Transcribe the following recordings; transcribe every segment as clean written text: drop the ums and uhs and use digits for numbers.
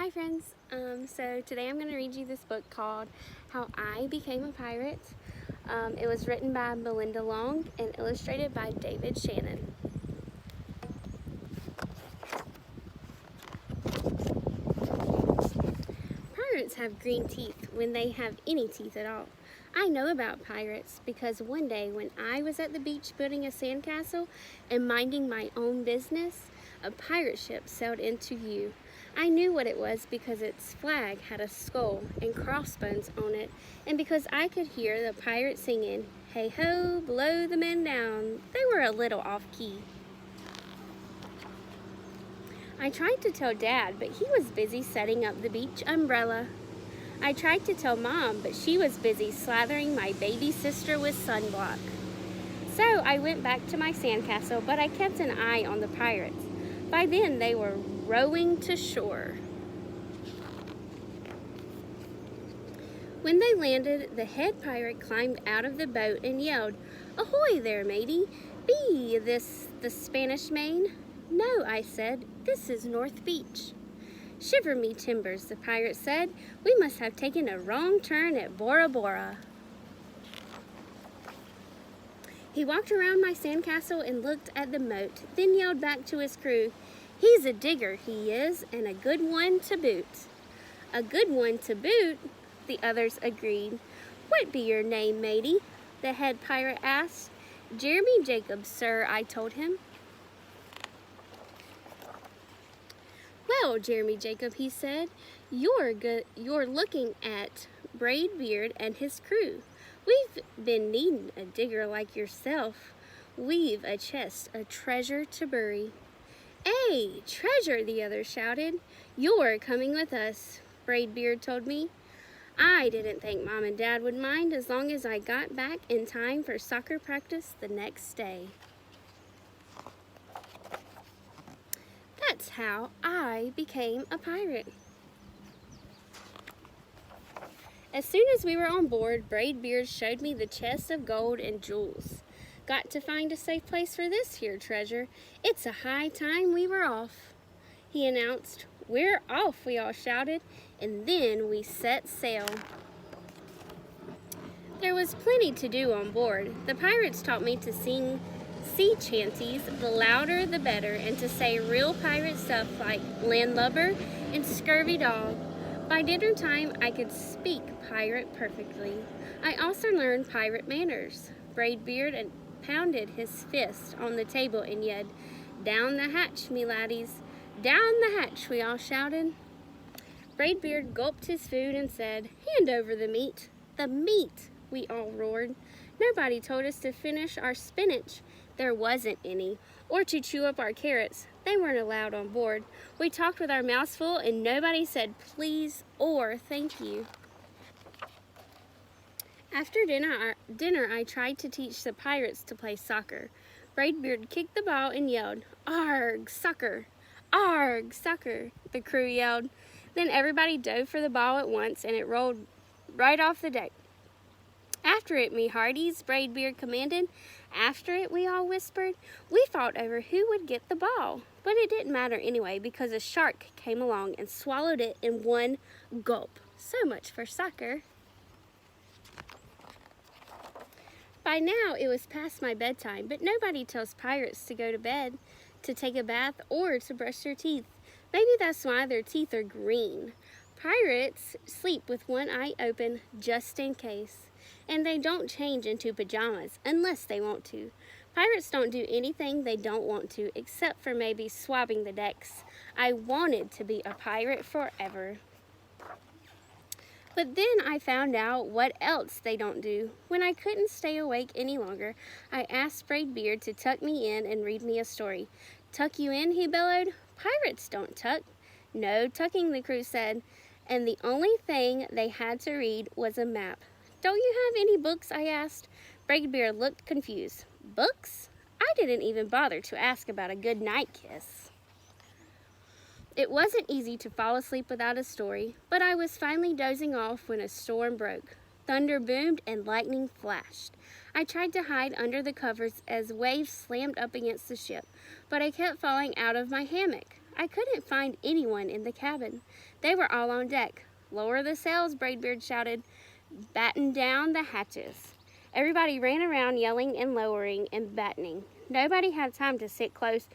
Hi friends, so today I'm going to read you this book called How I Became a Pirate. It was written by Melinda and illustrated by David Shannon. Pirates have green teeth when they have any teeth at all. I know about pirates because one day when I was at the beach building a sandcastle and minding my own business, a pirate ship sailed into view. I knew what it was because its flag had a skull and crossbones on it, and because I could hear the pirates singing, "Hey ho, blow the men down." They were a little off key. I tried to tell Dad, but he was busy setting up the beach umbrella. I tried to tell Mom, but she was busy slathering my baby sister with sunblock. So I went back to my sandcastle, but I kept an eye on the pirates. By then, they were rowing to shore. When they landed, the head pirate climbed out of the boat and yelled, "Ahoy there, matey! Be this the Spanish Main?" "No," I said, "this is North Beach." "Shiver me timbers," the pirate said. "We must have taken a wrong turn at Bora Bora." He walked around my sandcastle and looked at the moat, then yelled back to his crew, "He's a digger, he is, and a good one to boot." "A good one to boot," the others agreed. "What be your name, matey?" the head pirate asked. "Jeremy Jacobs, sir," I told him. "Well, Jeremy Jacob," he said, you're looking at Braid Beard and his crew. We've been needing a digger like yourself. We've a chest of treasure to bury." "Hey, treasure!" the others shouted. "You're coming with us," Braid Beard told me. I didn't think Mom and Dad would mind as long as I got back in time for soccer practice the next day. That's how I became a pirate. As soon as we were on board, Braid Beard showed me the chest of gold and jewels. "Got to find a safe place for this here treasure. It's a high time we were off," he announced. "We're off," we all shouted, and then we set sail. There was plenty to do on board. The pirates taught me to sing sea chanties, the louder the better, and to say real pirate stuff like landlubber and scurvy dog. By dinner time, I could speak pirate perfectly. I also learned pirate manners. Braid Beard pounded his fist on the table and yelled, "Down the hatch, me laddies." "Down the hatch," we all shouted. Braid Beard gulped his food and said, "Hand over the meat." "The meat," we all roared. Nobody told us to finish our spinach. There wasn't any. Or to chew up our carrots. They weren't allowed on board. We talked with our mouths full and nobody said please or thank you. After dinner, I tried to teach the pirates to play soccer. Braid Beard kicked the ball and yelled, "Arg, soccer! Arg, soccer!" the crew yelled. Then everybody dove for the ball at once and it rolled right off the deck. "After it, me hearties," Braid Beard commanded. "After it," we all whispered. We fought over who would get the ball, but it didn't matter anyway because a shark came along and swallowed it in one gulp. So much for soccer. By now, it was past my bedtime, but nobody tells pirates to go to bed, to take a bath, or to brush their teeth. Maybe that's why their teeth are green. Pirates sleep with one eye open just in case, and they don't change into pajamas unless they want to. Pirates don't do anything they don't want to, except for maybe swabbing the decks. I wanted to be a pirate forever. But then I found out what else they don't do. When I couldn't stay awake any longer, I asked Braid Beard to tuck me in and read me a story. "Tuck you in?" he bellowed. "Pirates don't tuck." "No tucking," the crew said. And the only thing they had to read was a map. "Don't you have any books?" I asked. Braid Beard looked confused. "Books?" I didn't even bother to ask about a good night kiss. It wasn't easy to fall asleep without a story, but I was finally dozing off when a storm broke. Thunder boomed and lightning flashed. I tried to hide under the covers as waves slammed up against the ship, but I kept falling out of my hammock. I couldn't find anyone in the cabin. They were all on deck. Lower the sails, Braidbeard shouted. Batten down the hatches. Everybody ran around yelling and lowering and battening. Nobody had time to sit close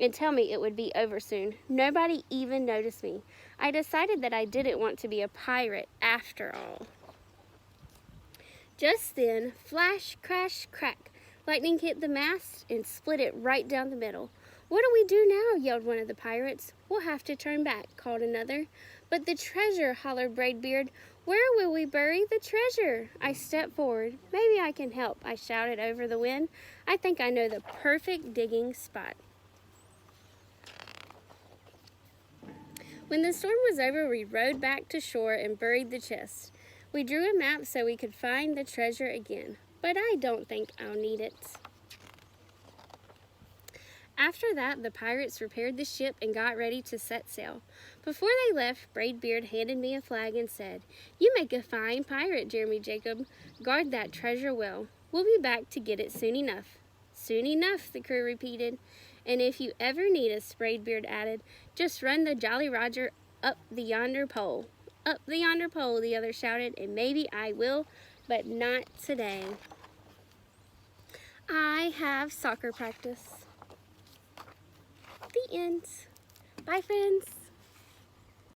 and tell me it would be over soon. Nobody even noticed me. I decided that I didn't want to be a pirate after all. Just then, flash, crash, crack. Lightning hit the mast and split it right down the middle. What do we do now? Yelled one of the pirates. We'll have to turn back, called another. But the treasure, hollered Braidbeard. Where will we bury the treasure? I stepped forward. Maybe I can help, I shouted over the wind. I think I know the perfect digging spot. When the storm was over, we rowed back to shore and buried the chest. We drew a map so we could find the treasure again, but I don't think I'll need it. After that, the pirates repaired the ship and got ready to set sail. Before they left, Braidbeard handed me a flag and said, You make a fine pirate, Jeremy Jacob. Guard that treasure well. We'll be back to get it soon enough. Soon enough, the crew repeated. And if you ever need us, Braidbeard added, just run the Jolly Roger up the yonder pole. Up the yonder pole, the other shouted, and maybe I will, but not today. I have soccer practice. The end. Bye, friends.